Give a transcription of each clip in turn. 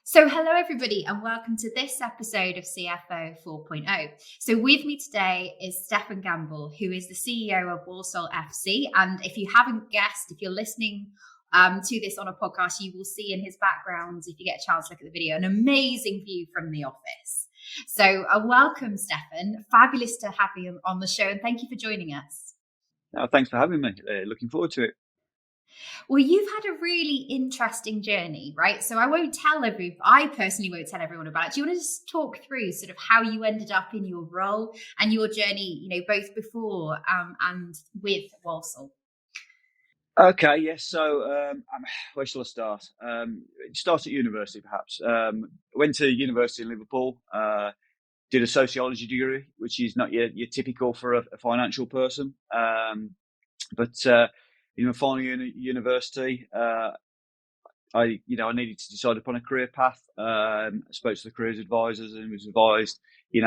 So, hello everybody, and welcome to this episode of CFO 4.0. So, with me today is Stefan Gamble, who is the CEO of Walsall FC. And if you haven't guessed, if you're listening to this on a podcast, you will see in his background, if you get a chance to look at the video, an amazing view from the office. So, welcome, Stefan. Fabulous to have you on the show, and thank you for joining us. Thanks for having me. Looking forward to it. Well, you've had a really interesting journey, right? So I personally won't tell everyone about it. Do you want to just talk through sort of how you ended up in your role and your journey, both before and with Walsall? Okay, yes. So, where shall I start? Start at university, perhaps. Went to university in Liverpool. Did a sociology degree, which is not your typical for a financial person. But in my final year at university, I needed to decide upon a career path. I spoke to the careers advisors and was advised, you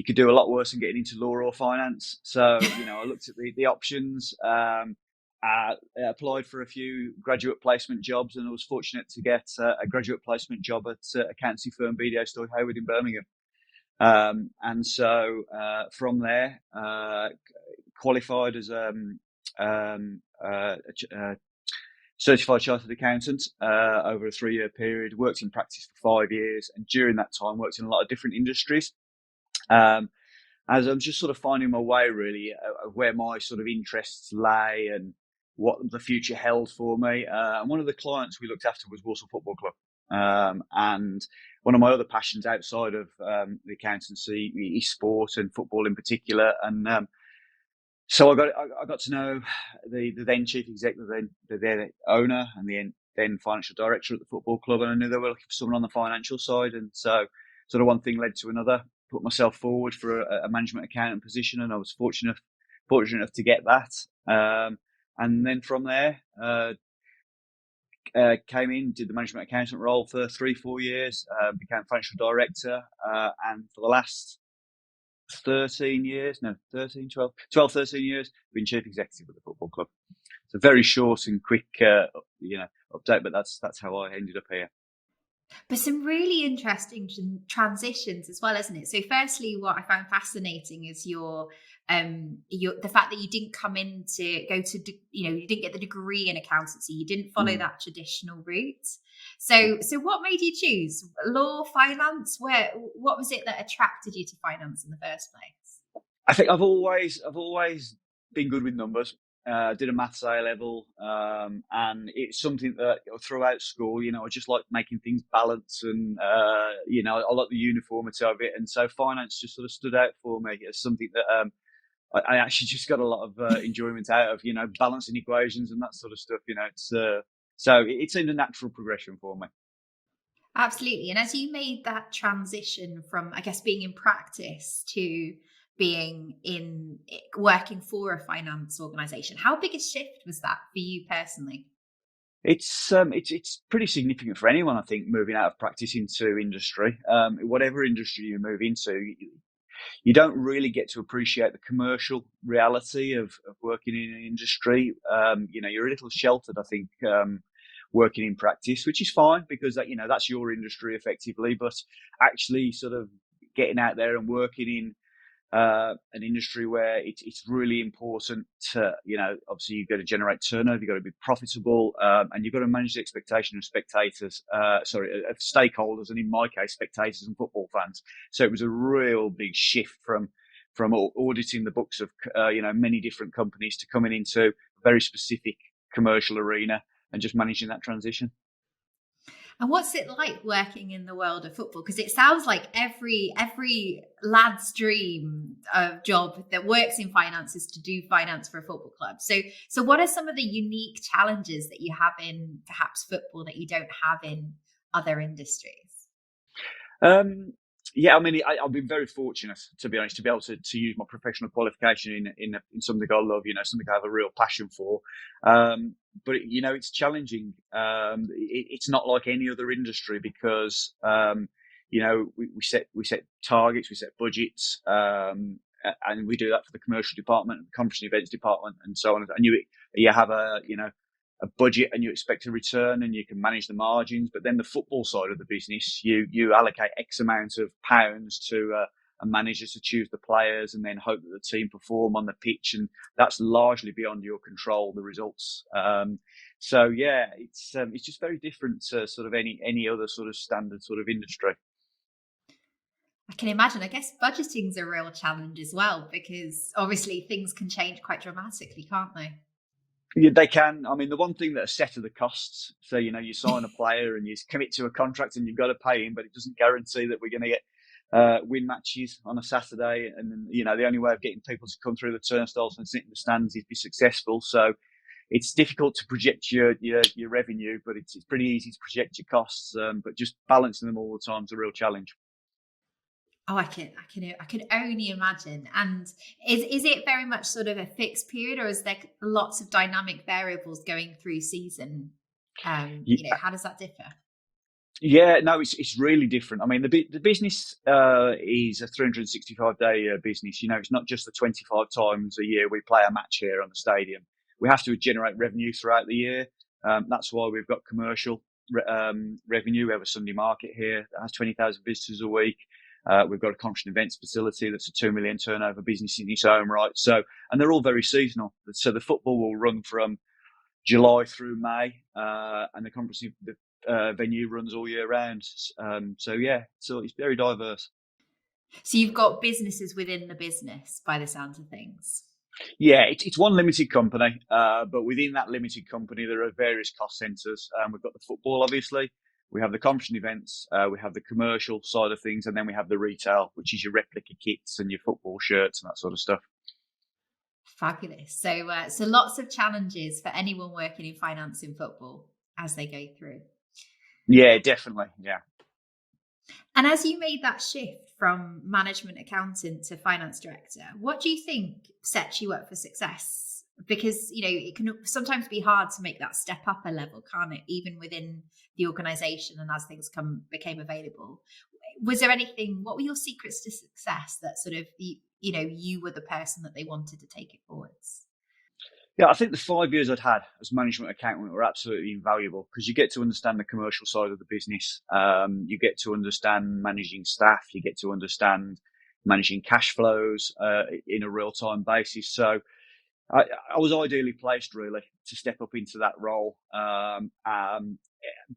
could do a lot worse than getting into law or finance. So, I looked at the options. I applied for a few graduate placement jobs, and I was fortunate to get a graduate placement job at accountancy firm BDO Stoy Hayward in Birmingham. And so from there, qualified as a certified chartered accountant over a 3-year period, worked in practice for 5 years, and during that time worked in a lot of different industries. As I'm just sort of finding my way really of where my sort of interests lay and what the future held for me. And one of the clients we looked after was Walsall Football Club. And one of my other passions outside of the accountancy is sport and football in particular. And so I got to know the then chief executive, the then owner, and the then financial director at the football club, and I knew they were looking for someone on the financial side. And so sort of one thing led to another. Put myself forward for a management accountant position, and I was fortunate enough to get that. And then from there, came in, did the management accountant role for 3-4 years, became financial director, and for the last 13 years, 13 years, been chief executive of the football club. It's a very short and quick, update, but that's how I ended up here. But some really interesting transitions as well, isn't it? So, firstly, what I found fascinating is your the fact that you didn't come in to go to you didn't get the degree in accountancy. You didn't follow that traditional route. So what made you choose law, finance? What was it that attracted you to finance in the first place? I think I've always been good with numbers. Did a maths A level, and it's something that throughout school, I just like making things balance, and I like the uniformity of it, and so finance just sort of stood out for me as something that I actually just got a lot of enjoyment out of, balancing equations and that sort of stuff. So it seemed a natural progression for me. Absolutely. And as you made that transition from, I guess, being in practice to being working for a finance organization, how big a shift was that for you personally? It's pretty significant for anyone, I think, moving out of practice into industry. Whatever industry you move into, you don't really get to appreciate the commercial reality of working in an industry. You're a little sheltered, I think, working in practice, which is fine because that's your industry effectively. But actually, sort of getting out there and working in an industry where it's really important to, obviously you've got to generate turnover, you've got to be profitable, and you've got to manage the expectation of of stakeholders, and in my case, spectators and football fans. So it was a real big shift from auditing the books of, many different companies to coming into a very specific commercial arena and just managing that transition. And what's it like working in the world of football? Because it sounds like every lad's dream of job that works in finance is to do finance for a football club. So what are some of the unique challenges that you have in perhaps football that you don't have in other industries? Yeah, I mean, I've been very fortunate, to be honest, to be able to use my professional qualification in something I love, something I have a real passion for. But it's challenging. It's not like any other industry because we set targets, we set budgets, and we do that for the commercial department, the conference and events department, and so on. And you have a budget and you expect a return and you can manage the margins. But then the football side of the business, you allocate X amount of pounds to a manager to choose the players and then hope that the team perform on the pitch. And that's largely beyond your control, the results. So yeah, it's just very different to sort of any other sort of standard sort of industry. I can imagine. I guess budgeting's a real challenge as well, because obviously things can change quite dramatically, can't they? Yeah, they can. I mean, the one thing that are set are the costs. So, you sign a player and you commit to a contract and you've got to pay him, but it doesn't guarantee that we're going to get win matches on a Saturday. And then, the only way of getting people to come through the turnstiles and sit in the stands is be successful. So it's difficult to project your revenue, but it's pretty easy to project your costs. But just balancing them all the time is a real challenge. Oh, I can only imagine. And is it very much sort of a fixed period, or is there lots of dynamic variables going through season? How does that differ? Yeah, no, it's really different. I mean, the business is a 365-day business. It's not just the 25 times a year we play a match here on the stadium. We have to generate revenue throughout the year. That's why we've got commercial revenue. We have a Sunday market here that has 20,000 visitors a week. We've got a conference and events facility that's a 2 million turnover business in its own right. So, and they're all very seasonal. So the football will run from July through May, and the conference venue runs all year round. So it's very diverse. So you've got businesses within the business, by the sounds of things. Yeah, it's one limited company, but within that limited company, there are various cost centres. We've got the football, obviously. We have the conference and events, we have the commercial side of things, and then we have the retail, which is your replica kits and your football shirts and that sort of stuff. Fabulous. So lots of challenges for anyone working in finance in football as they go through. Yeah, definitely. Yeah. And as you made that shift from management accountant to finance director, what do you think sets you up for success? Because, it can sometimes be hard to make that step up a level, can't it? Even within the organization and as things became available. Was there anything, what were your secrets to success that sort of, you were the person that they wanted to take it forwards? Yeah, I think the 5 years I'd had as management accountant were absolutely invaluable because you get to understand the commercial side of the business. You get to understand managing staff. You get to understand managing cash flows in a real-time basis. So I was ideally placed, really, to step up into that role.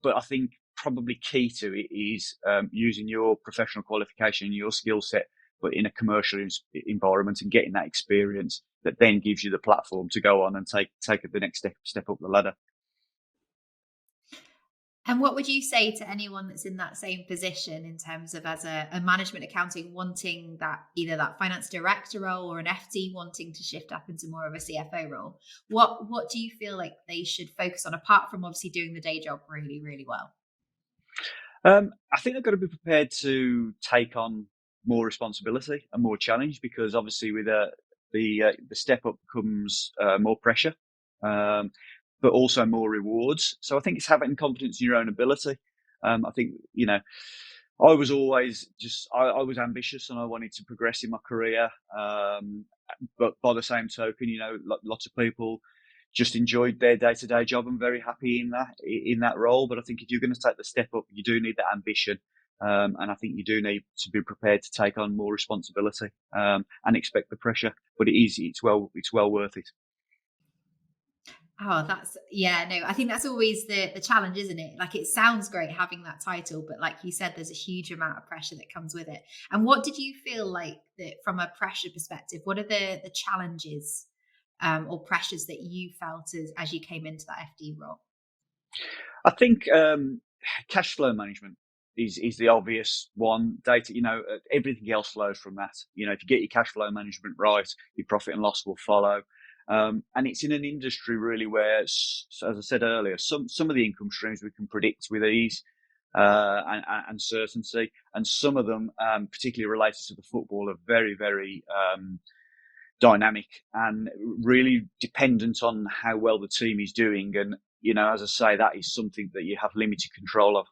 But I think probably key to it is using your professional qualification, your skill set, but in a commercial environment and getting that experience that then gives you the platform to go on and take the next step up the ladder. And what would you say to anyone that's in that same position in terms of as a management accounting wanting that either that finance director role or an FD wanting to shift up into more of a CFO role? What do you feel like they should focus on apart from obviously doing the day job really, really well? I think they've got to be prepared to take on more responsibility and more challenge because obviously with the step up comes more pressure. But also more rewards. So I think it's having confidence in your own ability. I think, I was always I was ambitious and I wanted to progress in my career. But by the same token, lots of people just enjoyed their day-to-day job and very happy in that role. But I think if you're going to take the step up, you do need that ambition. And I think you do need to be prepared to take on more responsibility and expect the pressure. But it's well worth it. Oh, I think that's always the challenge, isn't it? Like, it sounds great having that title, but like you said, there's a huge amount of pressure that comes with it. And what did you feel like that from a pressure perspective? What are the challenges or pressures that you felt as you came into that FD role? I think cash flow management is the obvious one. Data, everything else flows from that. If you get your cash flow management right, your profit and loss will follow. And it's in an industry really where, as I said earlier, some of the income streams we can predict with ease and certainty, and some of them, particularly related to the football, are very, very dynamic and really dependent on how well the team is doing. And as I say, that is something that you have limited control of.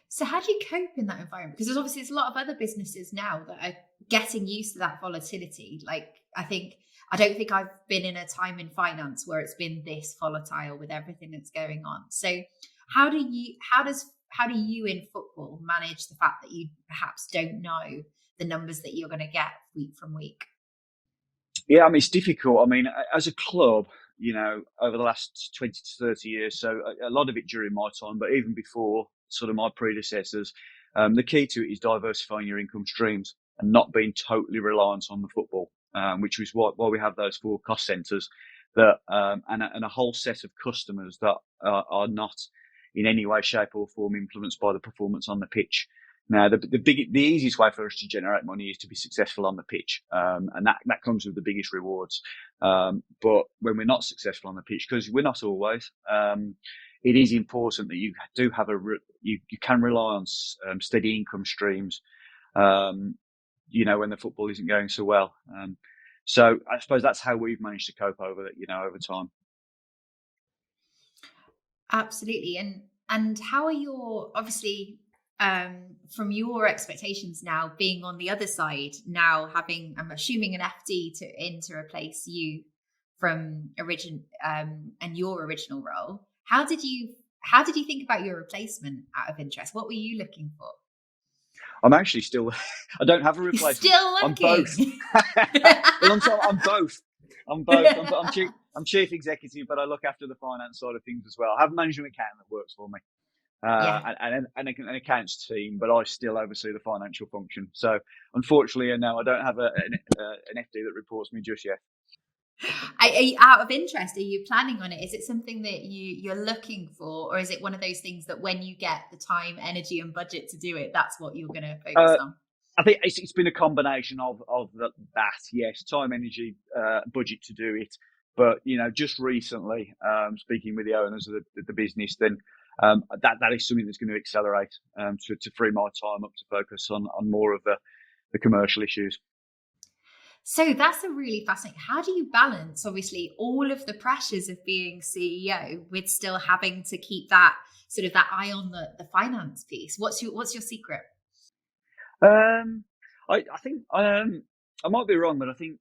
So how do you cope in that environment? Because there's a lot of other businesses now that are getting used to that volatility. Like, I think I don't think I've been in a time in finance where it's been this volatile with everything that's going on. So how do you in football manage the fact that you perhaps don't know the numbers that you're going to get week from week? Yeah, I mean, it's difficult. I mean, as a club, over the last 20 to 30 years, so a lot of it during my time, but even before sort of my predecessors, the key to it is diversifying your income streams and not being totally reliant on the football, which is why we have those 4 cost centres that, and a whole set of customers that are not in any way, shape or form influenced by the performance on the pitch. Now, the easiest way for us to generate money is to be successful on the pitch, and that comes with the biggest rewards. But when we're not successful on the pitch, because we're not always, it is important that you do have you can rely on steady income streams. When the football isn't going so well. So I suppose that's how we've managed to cope over time. Absolutely. And how are your, obviously, from your expectations now being on the other side, now having, I'm assuming, an FD to replace you from and your original role, how did you think about your replacement, out of interest? What were you looking for? I'm actually still, I don't have a replacement. Still looking. I'm both. I'm chief executive, but I look after the finance side of things as well. I have a management accountant that works for me. And an accounts team, but I still oversee the financial function. So unfortunately, no, I don't have an FD that reports me just yet. Out of interest, are you planning on it? Is it something that you're looking for, or is it one of those things that when you get the time, energy, and budget to do it, that's what you're going to focus on? I think it's been a combination of that. Yes, time, energy, budget to do it. But just recently, speaking with the owners of the business, then that is something that's going to accelerate to free my time up to focus on more of the commercial issues. So that's a really fascinating. How do you balance, obviously, all of the pressures of being CEO with still having to keep that sort of that eye on the finance piece? What's your secret? I think I might be wrong, but I think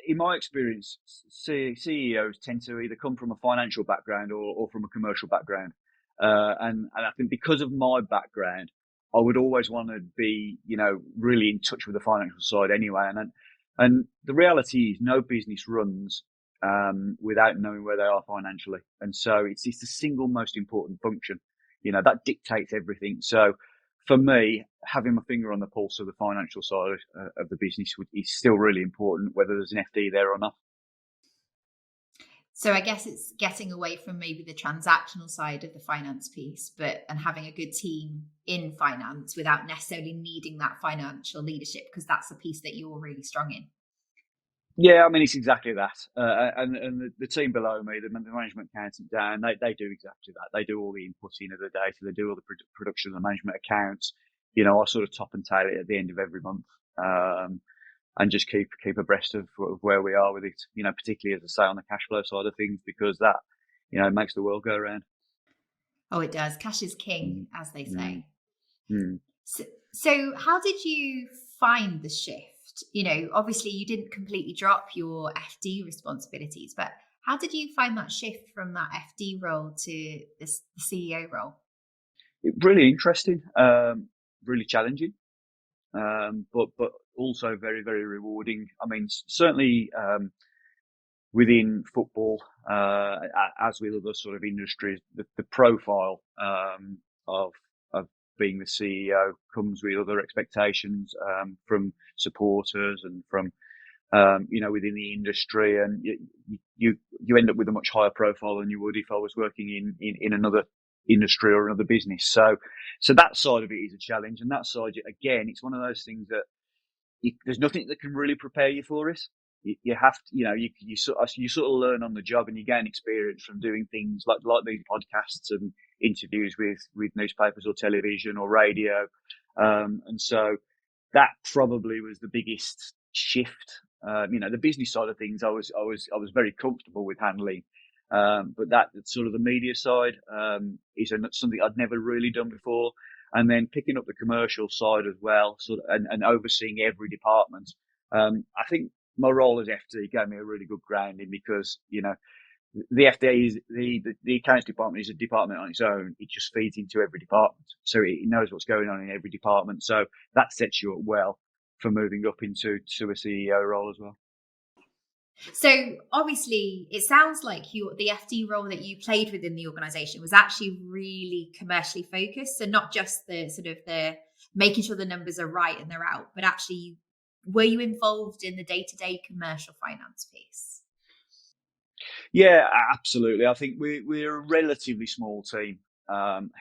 in my experience, CEOs tend to either come from a financial background or from a commercial background, and I think because of my background, I would always want to be, really in touch with the financial side anyway. And the reality is no business runs without knowing where they are financially. And so it's the single most important function. That dictates everything. So for me, having my finger on the pulse of the financial side of the business is still really important, whether there's an FD there or not. So I guess it's getting away from maybe the transactional side of the finance piece, and having a good team in finance without necessarily needing that financial leadership, because that's a piece that you're really strong in. Yeah, I mean, it's exactly that. And the team below me, the management accountant down, they do exactly that. They do all the inputting of the data. They do all the production of the management accounts. I sort of top and tail it at the end of every month. And just keep abreast of where we are with it, particularly, as I say, on the cash flow side of things, because that, makes the world go round. Oh, it does. Cash is king, as they say. Mm. So how did you find the shift? Obviously you didn't completely drop your FD responsibilities, but how did you find that shift from that FD role to the CEO role? Really interesting, really challenging. But also very, very rewarding. I mean, certainly within football, as with other sort of industries, the profile of being the CEO comes with other expectations from supporters and from within the industry, and you end up with a much higher profile than you would if I was working in another industry or another business. So that side of it is a challenge, and that side, again, it's one of those things that there's nothing that can really prepare you for it. You have to, you sort of learn on the job, and you gain experience from doing things like these podcasts and interviews with newspapers or television or radio, and so that probably was the biggest shift. The business side of things, I was very comfortable with handling. But that sort of the media side is something I'd never really done before, and then picking up the commercial side as well, and overseeing every department. I think my role as FD gave me a really good grounding because, the FD is the accounts department is a department on its own. It just feeds into every department, so it knows what's going on in every department. So that sets you up well for moving up into a CEO role as well. So obviously, it sounds like the FD role that you played within the organisation was actually really commercially focused. So not just the sort of the making sure the numbers are right and they're out, but actually, were you involved in the day-to-day commercial finance piece? Yeah, absolutely. I think we're a relatively small team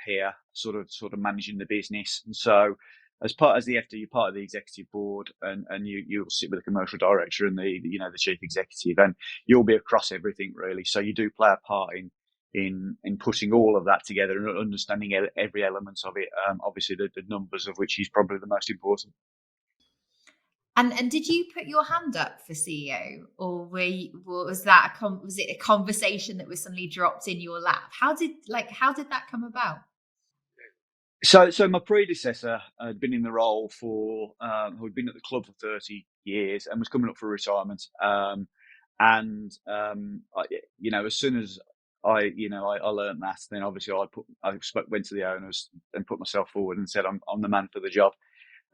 here, sort of managing the business, and so as the FD, you're part of the executive board, and you'll sit with the commercial director and the chief executive, and you'll be across everything really. So you do play a part in putting all of that together and understanding every element of it. Obviously, the numbers of which is probably the most important. And did you put your hand up for CEO, or was that was it a conversation that was suddenly dropped in your lap? How did that come about? So my predecessor had been in the role who'd been at the club for 30 years and was coming up for retirement. As soon as I learned that, then obviously went to the owners and put myself forward and said I'm the man for the job.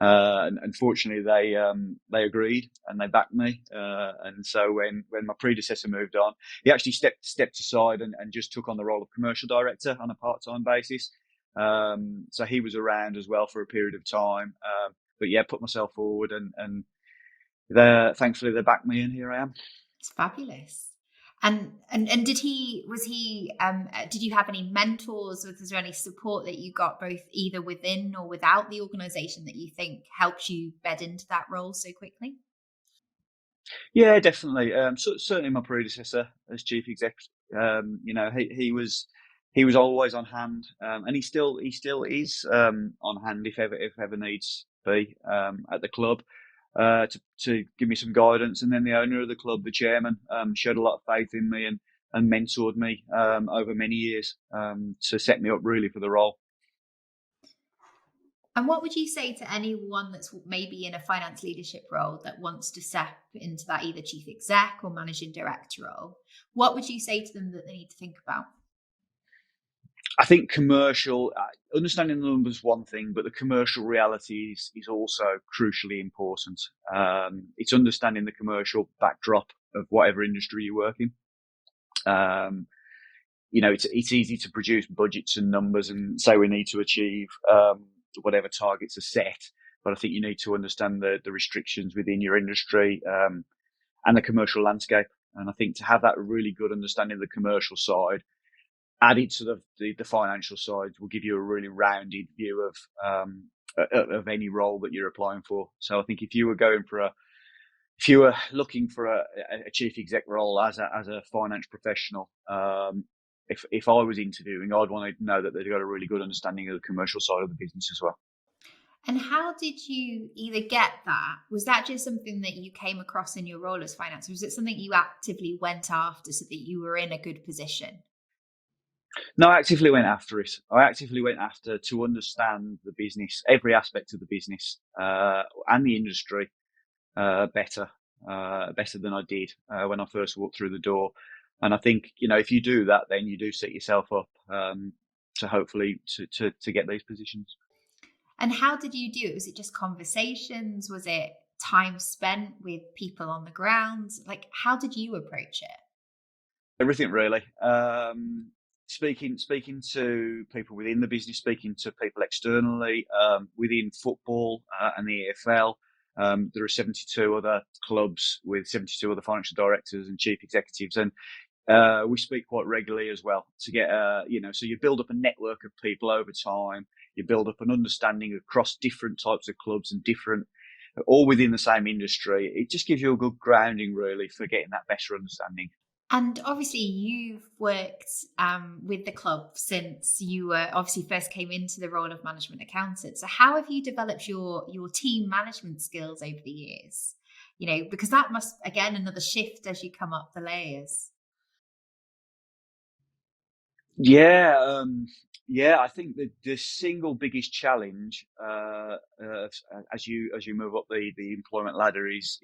And unfortunately, they agreed and they backed me. And so when my predecessor moved on, he actually stepped aside and just took on the role of commercial director on a part-time basis. So he was around as well for a period of time. But yeah, put myself forward and thankfully they backed me, and here I am. It's fabulous. And did you have any mentors? Was there any support that you got both either within or without the organisation that you think helped you bed into that role so quickly? Yeah, definitely. Certainly my predecessor as chief exec, he was always on hand, and he still is on hand if ever needs be at the club. To give me some guidance, and then the owner of the club, the chairman, showed a lot of faith in me and mentored me over many years to set me up really for the role. And what would you say to anyone that's maybe in a finance leadership role that wants to step into that either chief exec or managing director role? What would you say to them that they need to think about? I think understanding the numbers is one thing, but the commercial reality is also crucially important. It's understanding the commercial backdrop of whatever industry you work in. It's easy to produce budgets and numbers and say we need to achieve whatever targets are set, but I think you need to understand the restrictions within your industry and the commercial landscape. And I think to have that really good understanding of the commercial side, added to the financial side, will give you a really rounded view of any role that you're applying for. So I think if you were looking for a chief exec role as a finance professional, if I was interviewing, I'd want to know that they've got a really good understanding of the commercial side of the business as well. And how did you either get that? Was that just something that you came across in your role as finance, or was it something you actively went after so that you were in a good position? No, I actively went after it. I actively went after to understand the business, every aspect of the business and the industry better than I did when I first walked through the door. And I think if you do that, then you do set yourself up to hopefully to get these positions. And how did you do it? Was it just conversations? Was it time spent with people on the ground? Like, how did you approach it? Everything really. Speaking to people within the business, speaking to people externally within football and the EFL. There are 72 other clubs with 72 other financial directors and chief executives, and we speak quite regularly as well to get so you build up a network of people over time. You build up an understanding across different types of clubs and all within the same industry. It just gives you a good grounding really for getting that better understanding. And obviously, you've worked with the club since you were obviously first came into the role of management accountant. So, how have you developed your team management skills over the years? Because that must again another shift as you come up the layers. Yeah, I think the single biggest challenge as you move up the employment ladder is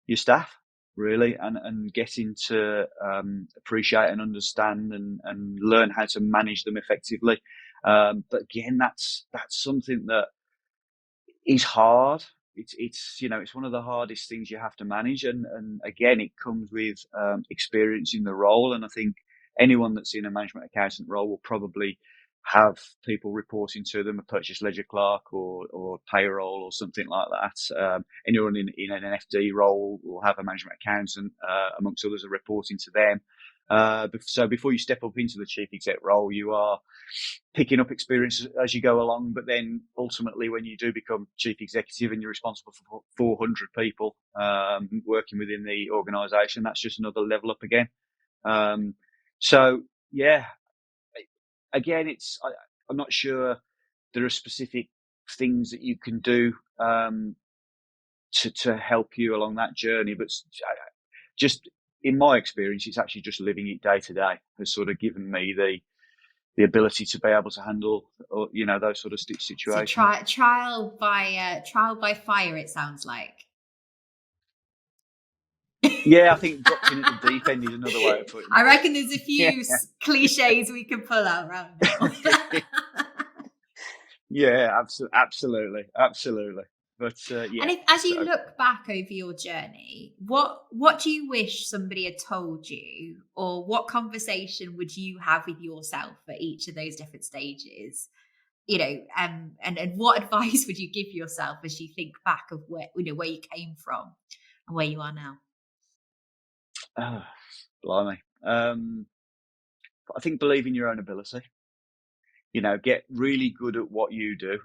your staff, really, and getting to appreciate and understand and learn how to manage them effectively. But again, that's something that is hard. It's it's one of the hardest things you have to manage, and again, it comes with experience in the role. And I think anyone that's in a management accountant role will probably have people reporting to them, a purchase ledger clerk or payroll or something like that. Anyone in an FD role will have a management accountant, amongst others, are reporting to them. So before you step up into the chief exec role, you are picking up experience as you go along. But then ultimately, when you do become chief executive and you're responsible for 400 people working within the organisation, that's just another level up again. So yeah, again, I'm not sure there are specific things that you can do to help you along that journey, but just in my experience, it's actually just living it day to day has sort of given me the ability to be able to handle, those sort of So situations. trial by fire, it sounds like. Yeah, I think dropped in at the deep end is another way of putting it. I reckon there's a few Yeah. cliches we can pull out right now. Yeah, absolutely. But And yeah, if, as you so look back over your journey, what do you wish somebody had told you, or what conversation would you have with yourself at each of those different stages? And what advice would you give yourself as you think back of where you came from and where you are now? blimey. I think believe in your own ability. Get really good at what you do,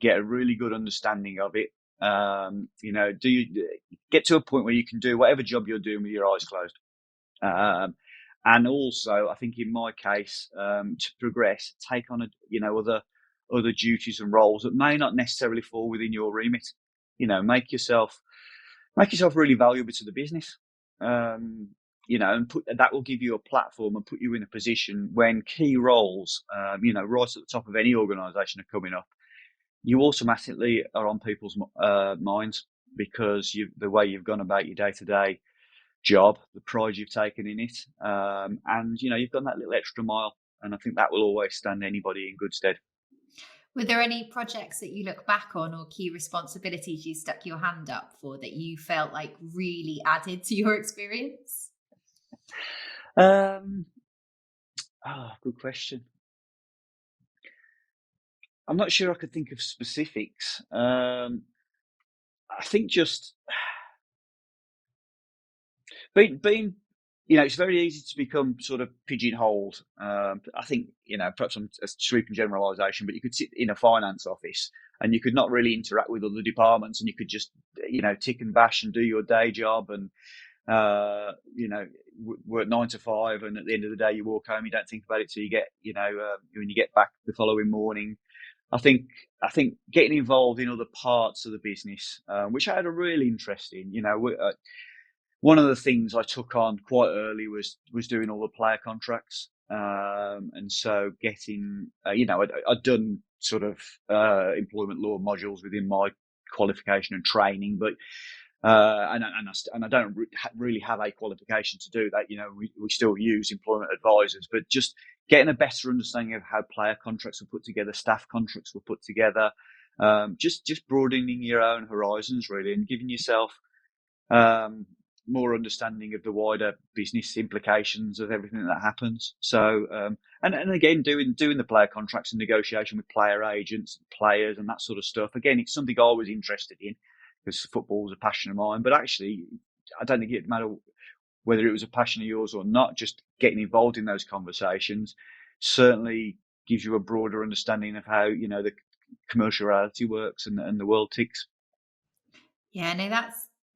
get a really good understanding of it. Do you get to a point where you can do whatever job you're doing with your eyes closed? And also, I think in my case, to progress, take on other duties and roles that may not necessarily fall within your remit. Make yourself really valuable to the business. And that will give you a platform and put you in a position when key roles, right at the top of any organisation are coming up. You automatically are on people's minds because the way you've gone about your day-to-day job, the pride you've taken in it, and you've done that little extra mile, and I think that will always stand anybody in good stead. Were there any projects that you look back on or key responsibilities you stuck your hand up for that you felt like really added to your experience? Good question. I'm not sure I could think of specifics. I think just being it's very easy to become sort of pigeonholed. I think, perhaps I'm a sweeping generalisation, but you could sit in a finance office and you could not really interact with other departments, and you could just, tick and bash and do your day job and, work 9 to 5. And at the end of the day, you walk home, you don't think about it till you get, when you get back the following morning. I think getting involved in other parts of the business, which I had a real interest in, one of the things I took on quite early was doing all the player contracts. And so getting, I'd done sort of employment law modules within my qualification and training, but and I don't really have a qualification to do that. We still use employment advisors, but just getting a better understanding of how player contracts were put together, staff contracts were put together, just broadening your own horizons really, and giving yourself more understanding of the wider business implications of everything that happens. So, and again, doing the player contracts and negotiation with player agents, players, and that sort of stuff. Again, it's something I was interested in because football was a passion of mine. But actually, I don't think it mattered whether it was a passion of yours or not. Just getting involved in those conversations certainly gives you a broader understanding of how the commercial reality works and the world ticks. Yeah, no,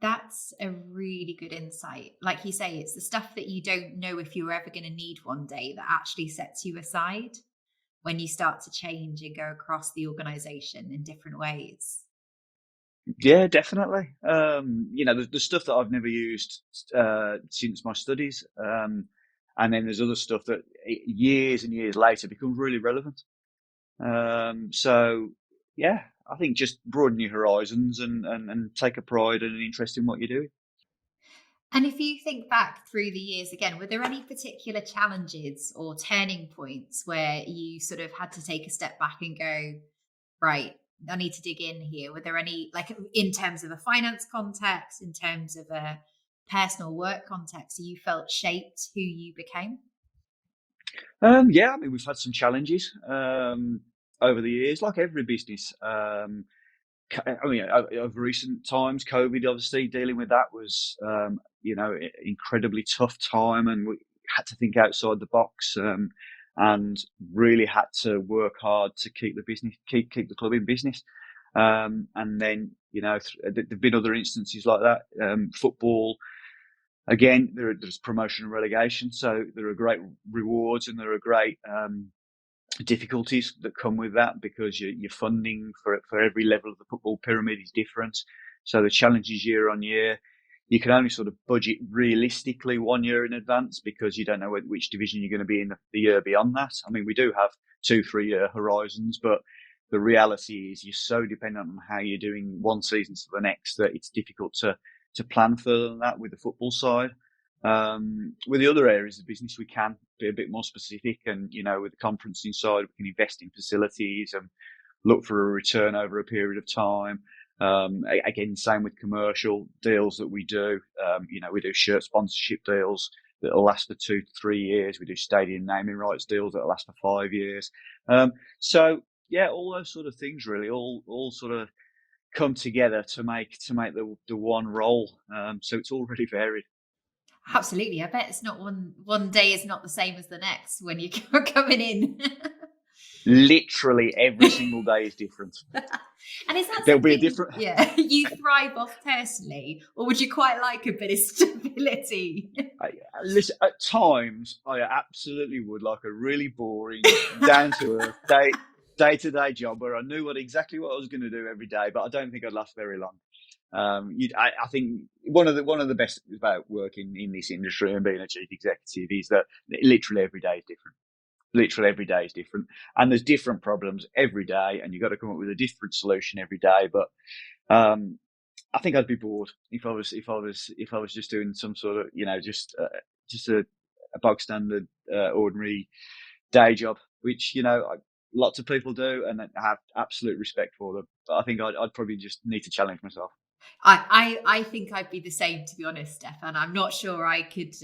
that's a really good insight. Like you say, it's the stuff that you don't know if you're ever going to need one day that actually sets you aside when you start to change and go across the organization in different ways. Yeah, definitely. The stuff that I've never used since my studies, and then there's other stuff that years and years later becomes really relevant. So, yeah, I think just broaden your horizons and take a pride and an interest in what you're doing. And if you think back through the years again, were there any particular challenges or turning points where you sort of had to take a step back and go, right, I need to dig in here? Were there any, like in terms of a finance context, in terms of a personal work context, you felt shaped who you became? Yeah, I mean, we've had some challenges over the years, like every business. I mean, over recent times, COVID, obviously, dealing with that was, incredibly tough time, and we had to think outside the box, and really had to work hard to keep the business, keep the club in business. And then, there've been other instances like that. Football, again, there's promotion and relegation, so there are great rewards and there are great difficulties that come with that, because your funding for every level of the football pyramid is different. So the challenges year on year, you can only sort of budget realistically 1 year in advance, because you don't know which division you're going to be in the year beyond that. I mean, we do have 2-3 year horizons, but the reality is you're so dependent on how you're doing one season to the next that it's difficult to plan further than that with the football side. With the other areas of business, we can be a bit more specific, and with the conferencing side, we can invest in facilities and look for a return over a period of time. Again, same with commercial deals that we do. We do shirt sponsorship deals that will last for 2 to 3 years. We do stadium naming rights deals that will last for 5 years. So yeah, all those sort of things really all sort of come together to make the one role. So it's all really varied. Absolutely. I bet it's not one day is not the same as the next when you're coming in. Literally every single day is different. And is that There'll be a something, different. yeah, you thrive off personally, or would you quite like a bit of stability? Listen, at times I absolutely would like a really boring, down to earth day to day job where I knew exactly what I was going to do every day, but I don't think I'd last very long. I think one of the best things about working in this industry and being a chief executive is that literally every day is different. Literally every day is different, and there's different problems every day, and you've got to come up with a different solution every day. But I think I'd be bored if I was just doing some sort of just a bog standard ordinary day job, which lots of people do, and I have absolute respect for them. But I think I'd probably just need to challenge myself. I think I'd be the same, to be honest, Stefan. I'm not sure I could.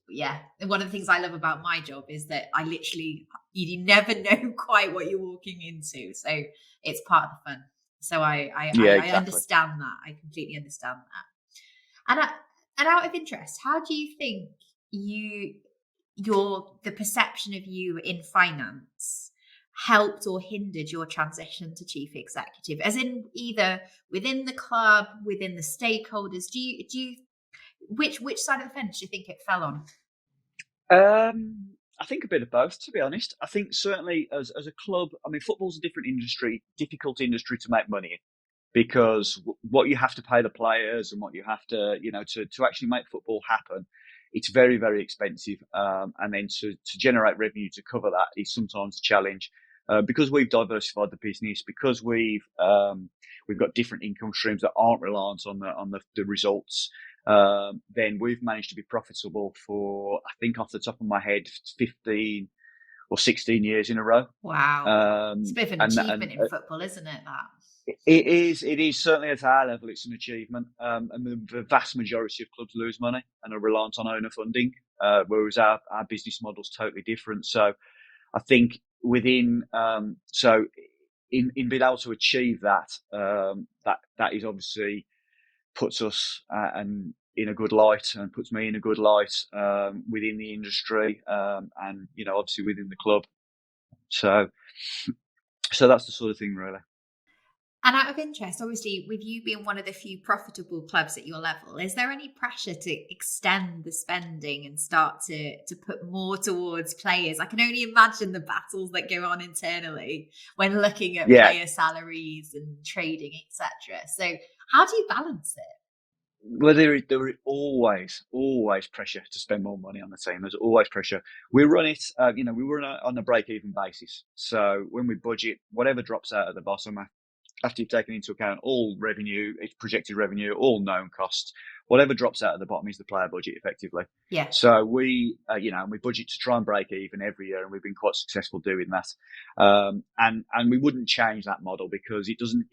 Yeah, and one of the things I love about my job is that I literally you never know quite what you're walking into, so it's part of the fun. So Yeah, I exactly. understand that. I completely understand that. And out of interest, how do you think the perception of you in finance helped or hindered your transition to chief executive, as in either within the club, within the stakeholders? Do you which side of the fence do you think it fell on? I think a bit of both, to be honest. I think certainly as a club, I mean, football's a different industry, difficult industry to make money in, because what you have to pay the players and what you have to, to actually make football happen, it's very, very expensive. And then to generate revenue to cover that is sometimes a challenge. Because we've diversified the business, because we've got different income streams that aren't reliant on the results. Then we've managed to be profitable for, I think off the top of my head, 15 or 16 years in a row. Wow, it's a bit of an achievement And in football, isn't it? That it is certainly at our level, it's an achievement. And the vast majority of clubs lose money and are reliant on owner funding, whereas our business model is totally different. So I think in being able to achieve that, that is obviously puts us and in a good light, and puts me in a good light within the industry, and obviously within the club. So that's the sort of thing, really. And out of interest, obviously, with you being one of the few profitable clubs at your level, is there any pressure to extend the spending and start to put more towards players? I can only imagine the battles that go on internally when looking at Yeah. player salaries and trading, etc. So, how do you balance it? Well, there is always pressure to spend more money on the team. There's always pressure. We run it, we run it on a break-even basis. So when we budget, whatever drops out at the bottom, after you've taken into account all revenue, its projected revenue, all known costs, whatever drops out at the bottom is the player budget effectively. Yeah. So we, we budget to try and break even every year, and we've been quite successful doing that. And we wouldn't change that model because it doesn't.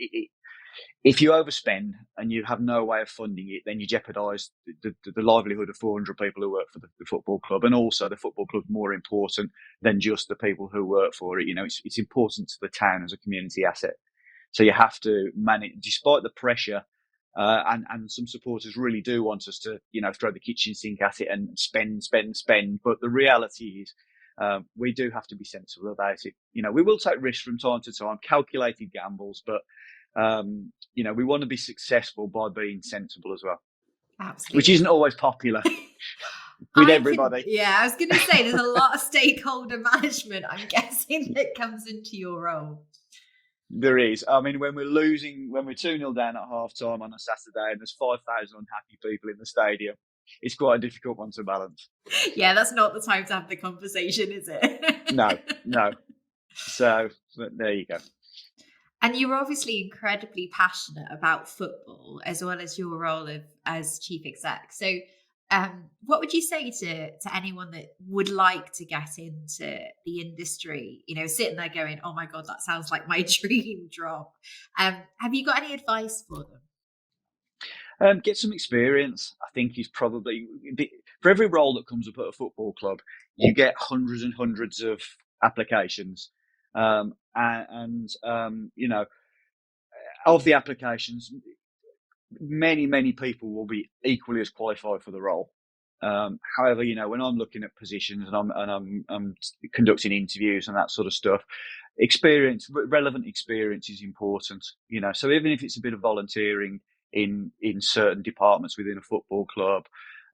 If you overspend and you have no way of funding it, then you jeopardise the livelihood of 400 people who work for the football club, and also the football club more important than just the people who work for it. It's important to the town as a community asset. So you have to manage, despite the pressure, and some supporters really do want us to, throw the kitchen sink at it and spend. But the reality is, we do have to be sensible about it. We will take risks from time to time, calculated gambles, but we want to be successful by being sensible as well. Absolutely. Which isn't always popular with everybody. I was going to say there's a lot of stakeholder management, I'm guessing, that comes into your role. There is. I mean, when we're 2-0 down at half time on a Saturday and there's 5,000 unhappy people in the stadium, it's quite a difficult one to balance. Yeah, that's not the time to have the conversation, is it? No. So there you go. And you're obviously incredibly passionate about football as well as your role as chief exec. So what would you say to anyone that would like to get into the industry, sitting there going, oh my God, that sounds like my dream job. Have you got any advice for them? Get some experience, I think, is probably, for every role that comes up at a football club, you get hundreds and hundreds of applications. Of the applications, many people will be equally as qualified for the role. However, when I'm looking at positions and I'm conducting interviews and that sort of stuff, relevant experience is important. So even if it's a bit of volunteering in certain departments within a football club,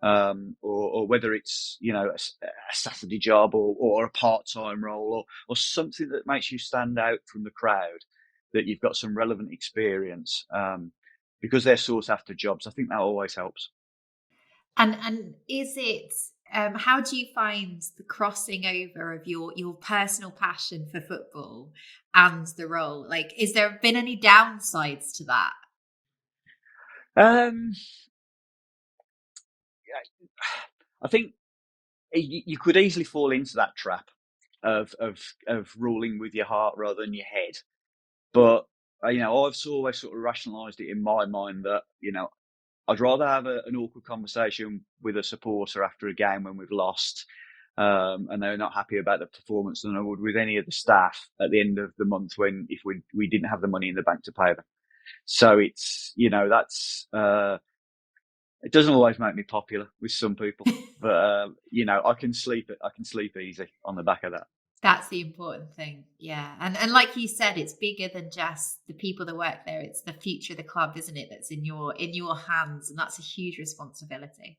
or whether it's a Saturday job or a part-time role or something that makes you stand out from the crowd, that you've got some relevant experience, because they're sought after jobs. I think that always helps. And is it how do you find the crossing over of your personal passion for football and the role? Like, is there been any downsides to that? I think you could easily fall into that trap of ruling with your heart rather than your head. But I've always sort of rationalised it in my mind that I'd rather have an awkward conversation with a supporter after a game when we've lost, and they're not happy about the performance, than I would with any of the staff at the end of the month if we didn't have the money in the bank to pay them. So it's that's. It doesn't always make me popular with some people, but I can sleep easy on the back of that. That's the important thing. Yeah. And like you said, it's bigger than just the people that work there. It's the future of the club, isn't it? That's in your hands. And that's a huge responsibility.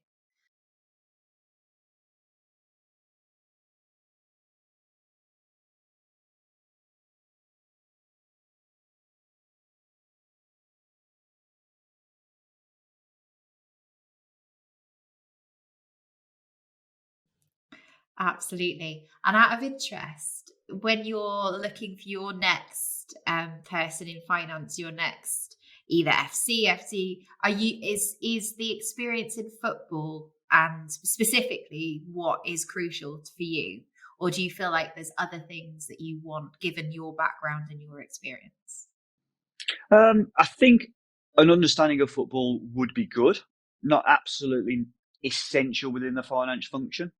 Absolutely. And out of interest, when you're looking for your next person in finance, your next either FC, FD, is the experience in football and specifically what is crucial for you? Or do you feel like there's other things that you want given your background and your experience? I think an understanding of football would be good, not absolutely essential within the finance function.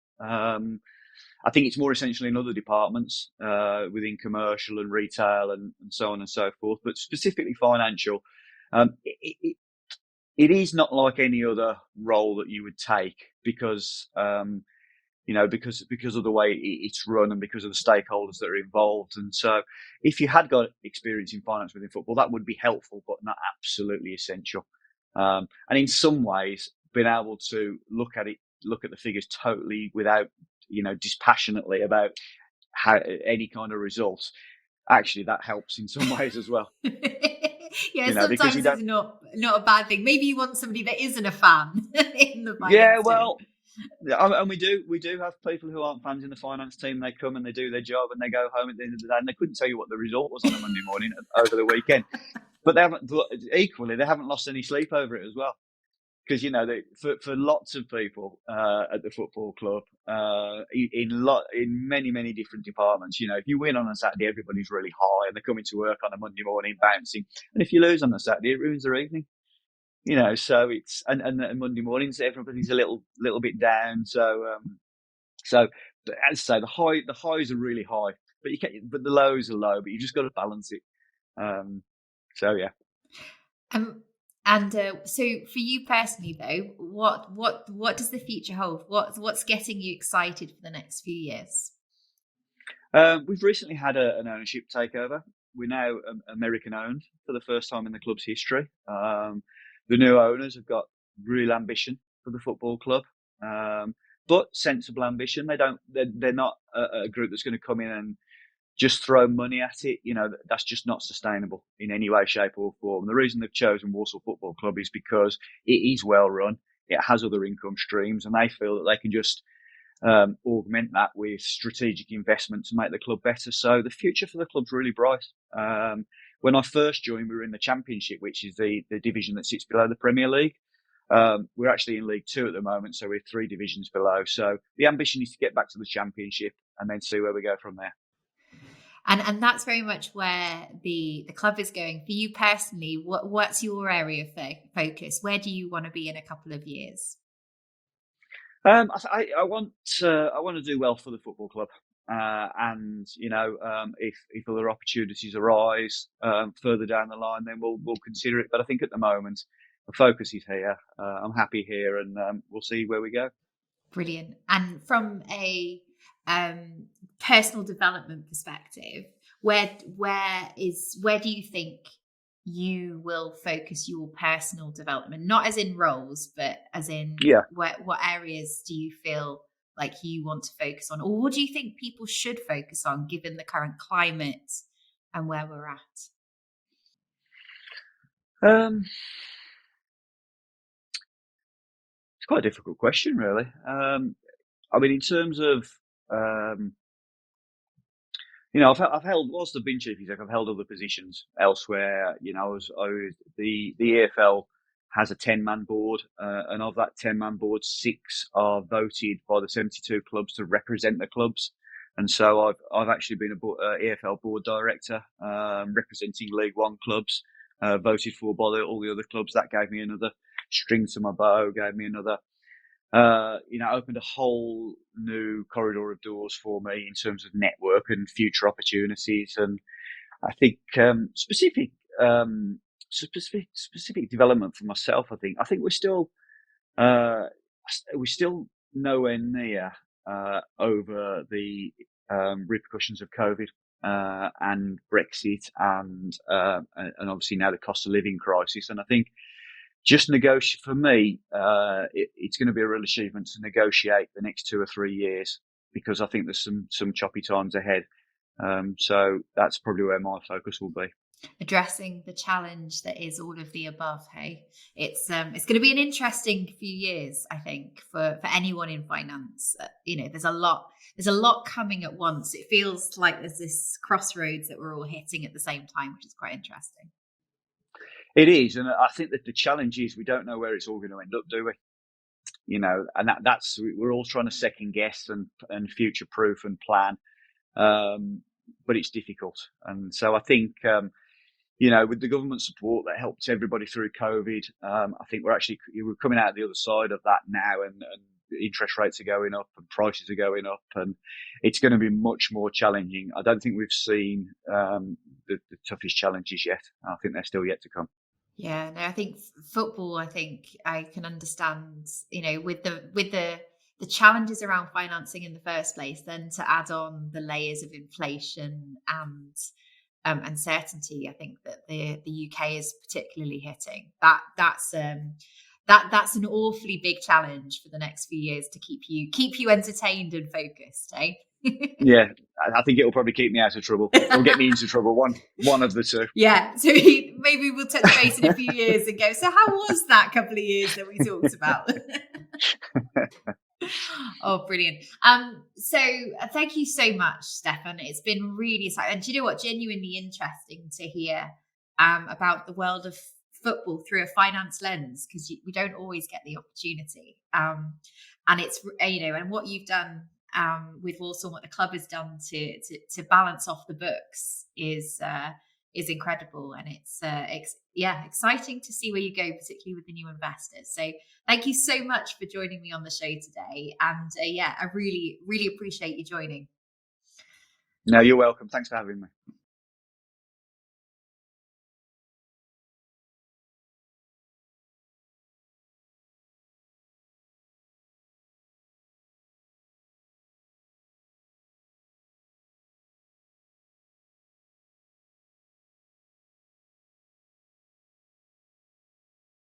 I think it's more essential in other departments, within commercial and retail and so on and so forth, but specifically financial. It is not like any other role that you would take because of the way it's run and because of the stakeholders that are involved. And so if you had got experience in finance within football, that would be helpful, but not absolutely essential. And in some ways, being able to look at the figures totally without, dispassionately about any kind of results, actually that helps in some ways as well. Yeah, sometimes it's not a bad thing. Maybe you want somebody that isn't a fan in the finance Yeah, well, and we do have people who aren't fans in the finance team. They come and they do their job and they go home at the end of the day and they couldn't tell you what the result was on a Monday morning over the weekend. But they haven't lost any sleep over it as well. Because for lots of people at the football club, in many different departments, if you win on a Saturday, everybody's really high, and they're coming to work on a Monday morning bouncing. And if you lose on a Saturday, it ruins their evening. So it's and Monday mornings, everybody's a little bit down. So as I say, the highs are really high, but the lows are low. But you just got to balance it. So yeah. And so for you personally, though, what does the future hold? What's getting you excited for the next few years? We've recently had an ownership takeover. We're now American owned for the first time in the club's history. The new owners have got real ambition for the football club, but sensible ambition. They're not a group that's going to come in and just throw money at it. That's just not sustainable in any way, shape or form. The reason they've chosen Walsall Football Club is because it is well run. It has other income streams, and they feel that they can just augment that with strategic investment to make the club better. So the future for the club's really bright. When I first joined, we were in the Championship, which is the division that sits below the Premier League. We're actually in League Two at the moment, so we're 3 divisions below. So the ambition is to get back to the Championship and then see where we go from there. And that's very much where the club is going. For you personally, what's your area of focus? Where do you want to be in a couple of years? I want to do well for the football club, and if other opportunities arise further down the line, then we'll consider it. But I think at the moment the focus is here. I'm happy here, and we'll see where we go. Brilliant. And from a personal development perspective, where do you think you will focus your personal development, not as in roles, but as in what areas do you feel like you want to focus on, or what do you think people should focus on given the current climate and where we're at? It's quite a difficult question, really. I mean, in terms of I've held, whilst I've been chief exec, I've held other positions elsewhere. The EFL has a 10-man board, and of that 10-man board, 6 are voted by the 72 clubs to represent the clubs. And so I've actually been a EFL board director, representing League One clubs, voted for by all the other clubs. That gave me another string to my bow, gave me another opened a whole new corridor of doors for me in terms of network and future opportunities. And I think specific development for myself. I think we're still nowhere near over the repercussions of COVID and Brexit and obviously now the cost of living crisis. And I think just negotiate for me. It's going to be a real achievement to negotiate the next 2 or 3 years, because I think there's some choppy times ahead. So that's probably where my focus will be. Addressing the challenge that is all of the above. Hey, it's going to be an interesting few years, I think, for anyone in finance. There's a lot coming at once. It feels like there's this crossroads that we're all hitting at the same time, which is quite interesting. It is, and I think that the challenge is we don't know where it's all going to end up, do we? And that's we're all trying to second guess and future proof and plan, but it's difficult. And so I think with the government support that helped everybody through COVID, I think we're coming out the other side of that now, and interest rates are going up and prices are going up, and it's going to be much more challenging. I don't think we've seen the toughest challenges yet. I think they're still yet to come. Yeah, no, I think football, I think I can understand, with the challenges around financing in the first place, then to add on the layers of inflation and uncertainty, I think that the UK is particularly hitting. That's an awfully big challenge for the next few years to keep you entertained and focused, eh? Yeah, I think it'll probably keep me out of trouble or get me into trouble. One of the two. Yeah, so maybe we'll touch base in a few years and go, so how was that couple of years that we talked about? Oh, brilliant. So thank you so much, Stefan. It's been really exciting. And do you know what? Genuinely interesting to hear about the world of football through a finance lens, because we don't always get the opportunity. And it's, and what you've done with Walsall, what the club has done to balance off the books is incredible, and it's exciting to see where you go, particularly with the new investors. So thank you so much for joining me on the show today, and I really appreciate you joining. No, you're welcome. Thanks for having me.